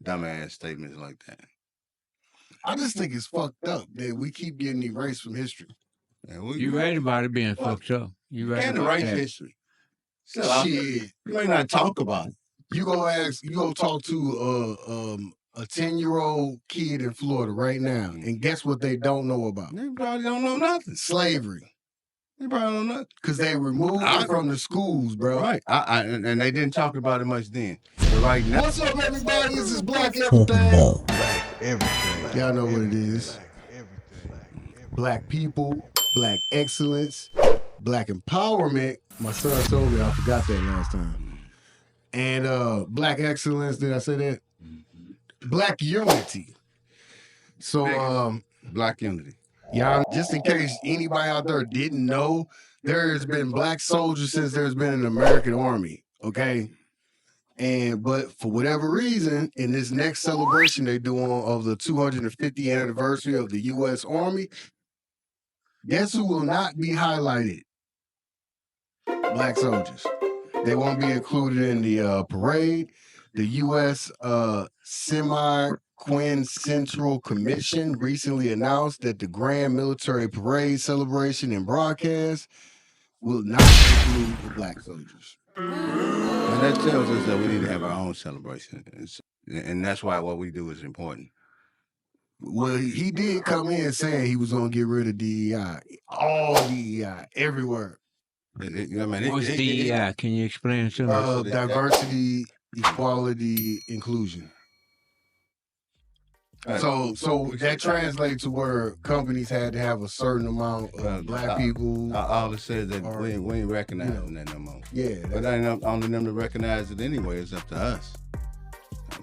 dumbass statements like that. I just think it's fucked up that we keep getting erased from history. You right about it being fucked up. You right Can't about erase that. history. Shit. You may not talk about it. You go talk to a 10-year-old kid in Florida right now, and guess what they don't know about? They probably don't know nothing. Slavery. They probably don't know nothing. Because they removed it from the schools, bro. Right. And they didn't talk about it much then. But right now. What's up, everybody? This is Black Everything. Black everything. Y'all know what it is. Black people, black excellence, black empowerment. My son told me I forgot that last time. And black excellence, did I say that? Black unity. So Black unity. y'all, just in case anybody out there didn't know, there has been black soldiers since there's been an American army, okay? But for whatever reason, in this next celebration they're doing of the 250th anniversary of the U.S. Army, guess who will not be highlighted? Black soldiers. They won't be included in the parade. The U.S. Semi-Quincentennial Commission recently announced that the Grand Military Parade celebration and broadcast will not include the black soldiers. And that tells us that we need to have our own celebration. And that's why what we do is important. Well, he did come in saying he was going to get rid of DEI. All DEI, everywhere. What's DEI? Can you explain it to me? Diversity, equality, inclusion. So that translates to where companies had to have a certain amount of black people. All it says that we ain't recognizing that no more. Yeah. But that ain't on them to recognize it anyway. It's up to us.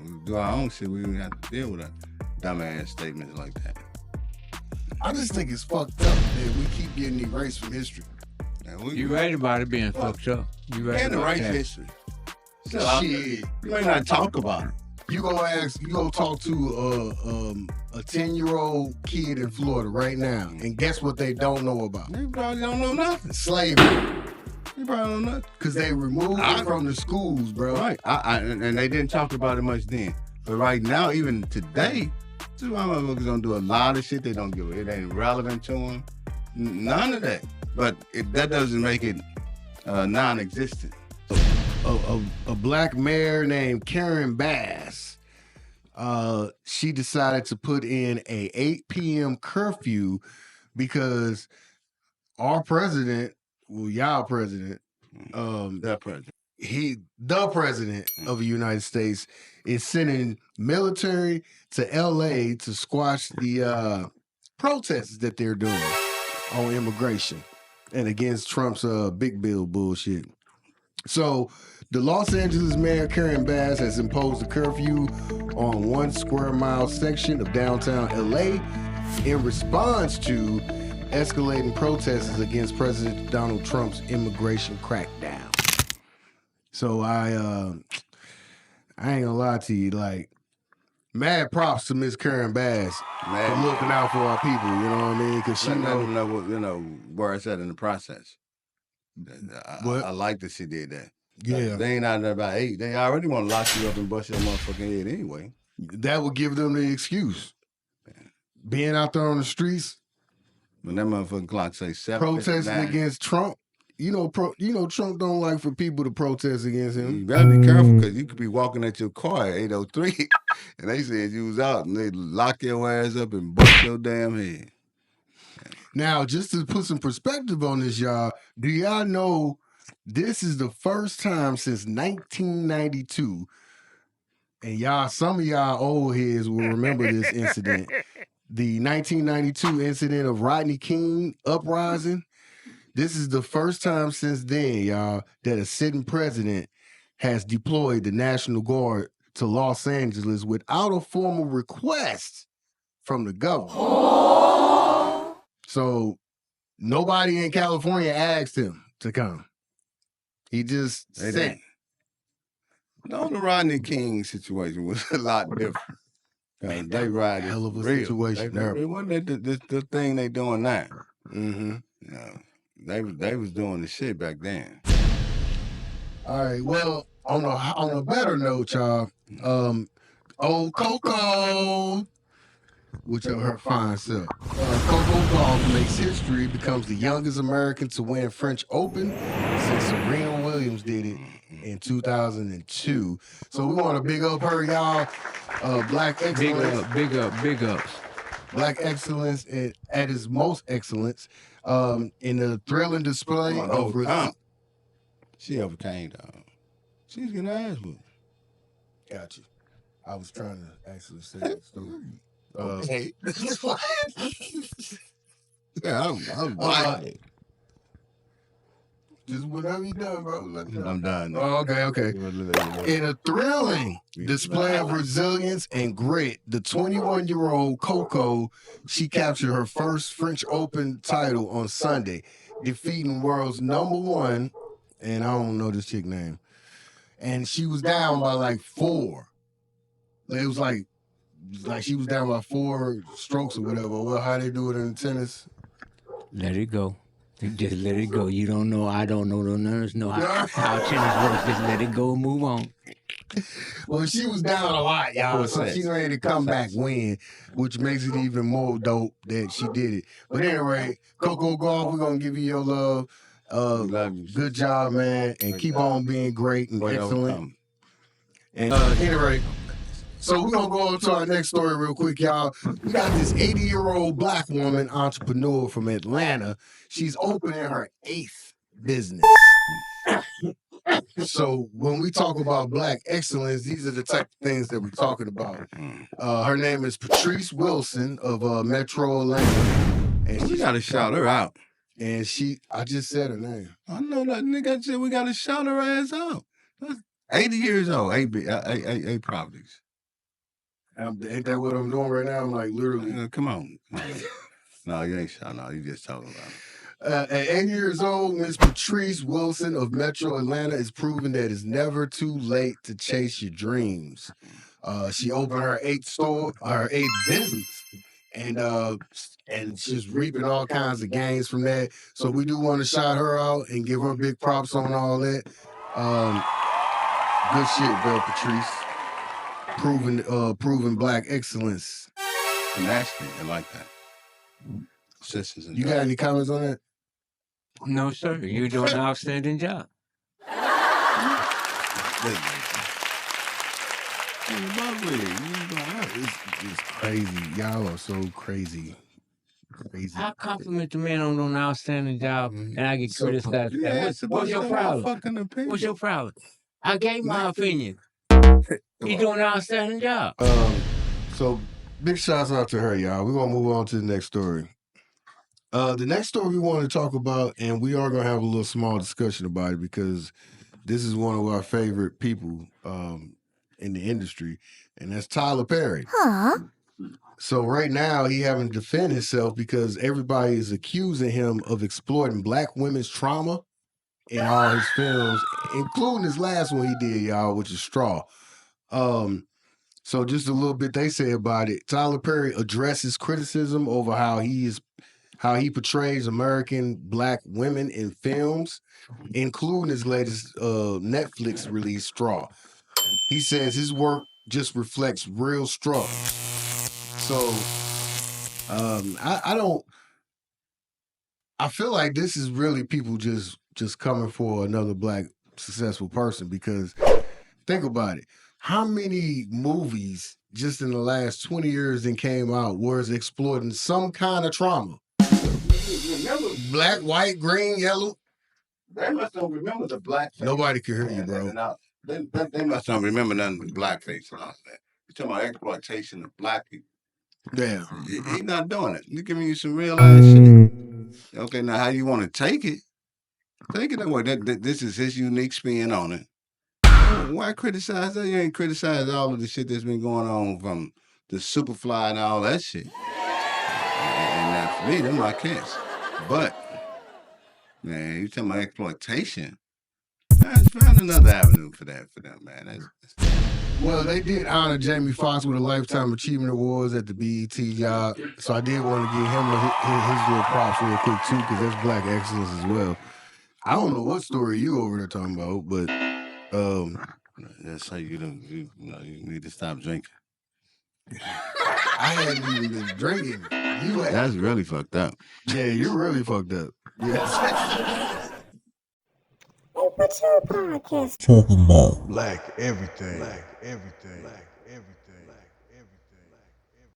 We do our own shit. We don't have to deal with dumbass statements like that. I just think it's fucked up that we keep getting erased from history. You right about it being fucked up. You right Can't about erase that. history. Shit. You may not talk about it. You go talk to a 10-year-old kid in Florida right now, and guess what they don't know about? They probably don't know nothing. Slavery. They probably don't know nothing. Because they removed it from the schools, bro. Right. And they didn't talk about it much then. But right now, even today, some motherfuckers don't do a lot of shit they don't give a. It ain't relevant to them. None of that. But that doesn't make it non-existent. A black mayor named Karen Bass, she decided to put in a 8 p.m. curfew because our president, well, y'all president, The president. the president of the United States is sending military to LA to squash the protests that they're doing on immigration and against Trump's big bill bullshit. So the Los Angeles mayor Karen Bass has imposed a curfew on 1 square mile section of downtown LA in response to escalating protests against President Donald Trump's immigration crackdown. So I ain't gonna lie to you, like, mad props to Miss Karen Bass for looking out for our people, you know what I mean? Because she know where it's at in the process. I like that she did that. Yeah. They ain't out there about 8. They already want to lock you up and bust your motherfucking head anyway. That would give them the excuse. Being out there on the streets, when that motherfucking clock say 7, protesting against Trump. You know, Trump don't like for people to protest against him. You better be careful because you could be walking at your car at 8:03 and they said you was out and they lock your ass up and bust your damn head. Now, just to put some perspective on this, y'all, do y'all know this is the first time since 1992, and some of y'all old heads will remember this incident. The 1992 incident of Rodney King uprising. This is the first time since then, y'all, that a sitting president has deployed the National Guard to Los Angeles without a formal request from the government. So nobody in California asked him to come. He just said. No, the Rodney King situation was a lot different. Man, they ride it hell of a real. situation. It wasn't the thing they doing now. Mm-hmm. You know, they was doing the shit back then. All right. Well, on a better note, y'all, old Coco, which of her fine self. Coco Gauff makes history, becomes the youngest American to win French Open since Serena Williams did it in 2002. So we want to big up her, y'all. Black excellence. Big ups. Black excellence at its most excellence in the thrilling display of She overcame, dog. She's getting her ass whooped. Got you. I was trying to actually say that story. Okay. Yeah, I'm like, just whenever you done, bro. I'm done. Oh, okay. In a thrilling display of resilience and grit, the 21-year-old Coco, she captured her first French Open title on Sunday, defeating world's #1, and I don't know this chick name, and she was down by like 4. It was like she was down by 4 strokes or whatever. Well, how they do it in tennis? Let it go. Just let it go. You don't know. I don't know. None of us know how tennis works. Just let it go and move on. Well, she was down a lot, y'all. So she's ready to come back win, which makes it even more dope that she did it. But anyway, Coco Gauff, we're going to give you your love. Good job, man. And keep on being great and excellent. And anyway, so we're going to go on to our next story real quick, y'all. We got this 80-year-old black woman entrepreneur from Atlanta. She's opening her 8th business. So when we talk about black excellence, these are the type of things that we're talking about. Her name is Patrice Wilson of Metro Atlanta. And we got to shout her out. And I just said her name. I know that nigga said we got to shout her ass out. That's 80 years old, 8 properties. Ain't that what I'm doing right now? I'm like literally. Come on. No, you ain't shouting out. You just talking about it. At 80 years old, Miss Patrice Wilson of Metro Atlanta is proving that it's never too late to chase your dreams. She opened her 8th business, and she's reaping all kinds of gains from that. So we do want to shout her out and give her big props on all that. Good shit, bro, Patrice. Proving black excellence. Nasty, I like that. Sisters and you got any comments on that? No, sir. You're doing an outstanding job. It's crazy. Y'all are so crazy. I compliment the man on doing an outstanding job, and I get criticized. What's your problem? What's your problem? I gave my opinion. He's doing an outstanding job. So big shouts out to her, y'all. We're gonna move on to the next story. The next story we want to talk about, and we are gonna have a little small discussion about it because this is one of our favorite people in the industry, and that's Tyler Perry. Huh? So right now he having to defend himself because everybody is accusing him of exploiting black women's trauma in all his films, including his last one he did, y'all, which is Straw. So just a little bit they say about it. Tyler Perry addresses criticism over how he portrays American black women in films, including his latest Netflix release, Straw. He says his work just reflects real struggle. So I feel like this is really people just coming for another black successful person, because think about it. How many movies just in the last 20 years that came out was exploiting some kind of trauma? Remember black, white, green, yellow? They must don't remember the blackface. Nobody can hear you, bro. They must don't remember nothing but blackface and all that. You're talking about exploitation of black people. Yeah. He's not doing it. He's giving you some real ass shit. Okay, now how you want to take it? Take it that way. This is his unique spin on it. Why criticize that? You ain't criticized all of the shit that's been going on from the Superfly and all that shit. And now for me, them my cats. But, man, you talking about exploitation? Find another avenue for that, man. Well, they did honor Jamie Foxx with a Lifetime Achievement Awards at the BET job, so I did want to give him his little props real quick too, because that's black excellence as well. I don't know what story you over there talking about, but that's how you need to stop drinking. I hadn't even been drinking. You had. That's really fucked up. Yeah, you're really fucked up. Yes. What's your podcast talking about? Black everything. Black everything. Black everything.